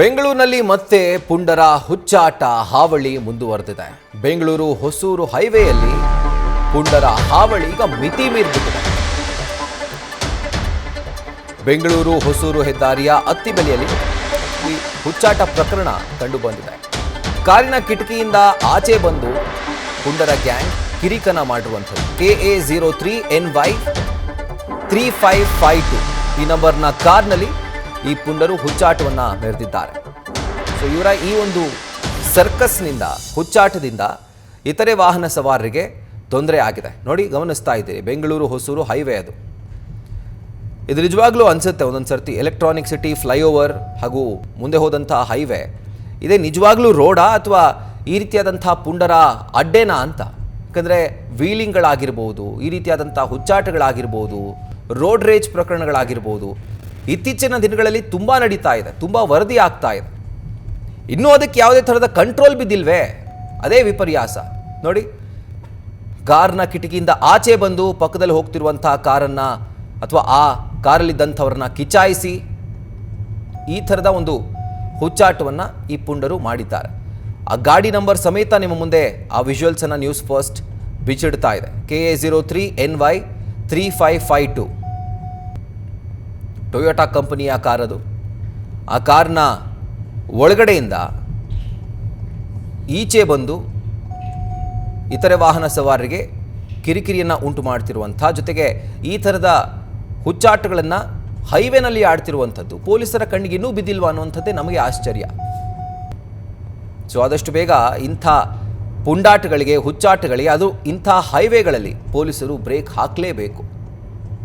ಬೆಂಗಳೂರಿನಲ್ಲಿ ಮತ್ತೆ ಪುಂಡರ ಹುಚ್ಚಾಟ ಹಾವಳಿ ಮುಂದುವರೆದಿದೆ. ಬೆಂಗಳೂರು ಹೊಸೂರು ಹೈವೇಯಲ್ಲಿ ಪುಂಡರ ಹಾವಳಿ ಈಗ ಮಿತಿ ಮೀರಿಬಿಟ್ಟಿದೆ. ಬೆಂಗಳೂರು ಹೊಸೂರು ಹೆದ್ದಾರಿಯ ಅತ್ತಿಬೆಲೆಯಲ್ಲಿ ಈ ಹುಚ್ಚಾಟ ಪ್ರಕರಣ ಕಂಡು ಬಂದಿದೆ. ಕಾರಿನ ಕಿಟಕಿಯಿಂದ ಆಚೆ ಬಂದು ಪುಂಡರ ಗ್ಯಾಂಗ್ ಕಿರಿಕನ ಮಾಡಿರುವಂಥದ್ದು. KA03NY 3552 ಈ ನಂಬರ್ನ ಕಾರ್ನಲ್ಲಿ ಈ ಪುಂಡರು ಹುಚ್ಚಾಟವನ್ನು ಮೆರೆದಿದ್ದಾರೆ. ಸೊ ಇವರ ಈ ಒಂದು ಸರ್ಕಸ್ನಿಂದ ಹುಚ್ಚಾಟದಿಂದ ಇತರೆ ವಾಹನ ಸವಾರರಿಗೆ ತೊಂದರೆ ಆಗಿದೆ. ನೋಡಿ, ಗಮನಿಸ್ತಾ ಇದ್ದೀರಿ, ಬೆಂಗಳೂರು ಹೊಸೂರು ಹೈವೇ ಅದು. ಇದು ನಿಜವಾಗ್ಲೂ ಅನಿಸುತ್ತೆ ಒಂದೊಂದು ಸರ್ತಿ ಎಲೆಕ್ಟ್ರಾನಿಕ್ ಸಿಟಿ ಫ್ಲೈಓವರ್ ಹಾಗೂ ಮುಂದೆ ಹೋದಂಥ ಹೈವೇ ಇದೇ ನಿಜವಾಗ್ಲೂ ರೋಡಾ ಅಥವಾ ಈ ರೀತಿಯಾದಂಥ ಪುಂಡರ ಅಡ್ಡೇನಾ ಅಂತ. ಯಾಕಂದರೆ ವೀಲಿಂಗ್ಗಳಾಗಿರ್ಬೋದು, ಈ ರೀತಿಯಾದಂಥ ಹುಚ್ಚಾಟಗಳಾಗಿರ್ಬೋದು, ರೋಡ್ ರೇಜ್ ಪ್ರಕರಣಗಳಾಗಿರ್ಬೋದು ಇತ್ತೀಚಿನ ದಿನಗಳಲ್ಲಿ ತುಂಬ ನಡೀತಾ ಇದೆ, ತುಂಬ ವರದಿ ಆಗ್ತಾ ಇದೆ. ಇನ್ನೂ ಅದಕ್ಕೆ ಯಾವುದೇ ಥರದ ಕಂಟ್ರೋಲ್ ಬಿದ್ದಿಲ್ವೇ? ಅದೇ ವಿಪರ್ಯಾಸ. ನೋಡಿ, ಕಾರ್ನ ಕಿಟಕಿಯಿಂದ ಆಚೆ ಬಂದು ಪಕ್ಕದಲ್ಲಿ ಹೋಗ್ತಿರುವಂಥ ಕಾರನ್ನು ಅಥವಾ ಆ ಕಾರಲ್ಲಿದ್ದಂಥವ್ರನ್ನ ಕಿಚಾಯಿಸಿ ಈ ಥರದ ಒಂದು ಹುಚ್ಚಾಟವನ್ನು ಈ ಪುಂಡರು ಮಾಡಿದ್ದಾರೆ. ಆ ಗಾಡಿ ನಂಬರ್ ಸಮೇತ ನಿಮ್ಮ ಮುಂದೆ ಆ ವಿಜುವಲ್ಸನ್ನು ನ್ಯೂಸ್ ಫಸ್ಟ್ ಬಿಚ್ಚಿಡ್ತಾ ಇದೆ. KA03NY 3552 ಟೊಯೋಟಾ ಕಂಪನಿಯ ಕಾರದು. ಆ ಕಾರ್ನ ಒಳಗಡೆಯಿಂದ ಈಚೆ ಬಂದು ಇತರೆ ವಾಹನ ಸವಾರರಿಗೆ ಕಿರಿಕಿರಿಯನ್ನು ಉಂಟು ಮಾಡ್ತಿರುವಂಥ ಜೊತೆಗೆ ಈ ಥರದ ಹುಚ್ಚಾಟಗಳನ್ನು ಹೈವೇನಲ್ಲಿ ಆಡ್ತಿರುವಂಥದ್ದು ಪೊಲೀಸರ ಕಣ್ಣಿಗೆ ಇನ್ನೂ ಬಿದ್ದಿಲ್ವಾ ಅನ್ನುವಂಥದ್ದೇ ನಮಗೆ ಆಶ್ಚರ್ಯ. ಸೊ ಆದಷ್ಟು ಬೇಗ ಇಂಥ ಪುಂಡಾಟಗಳಿಗೆ ಹುಚ್ಚಾಟಗಳಿಗೆ ಅದು ಇಂಥ ಹೈವೇಗಳಲ್ಲಿ ಪೊಲೀಸರು ಬ್ರೇಕ್ ಹಾಕಲೇಬೇಕು.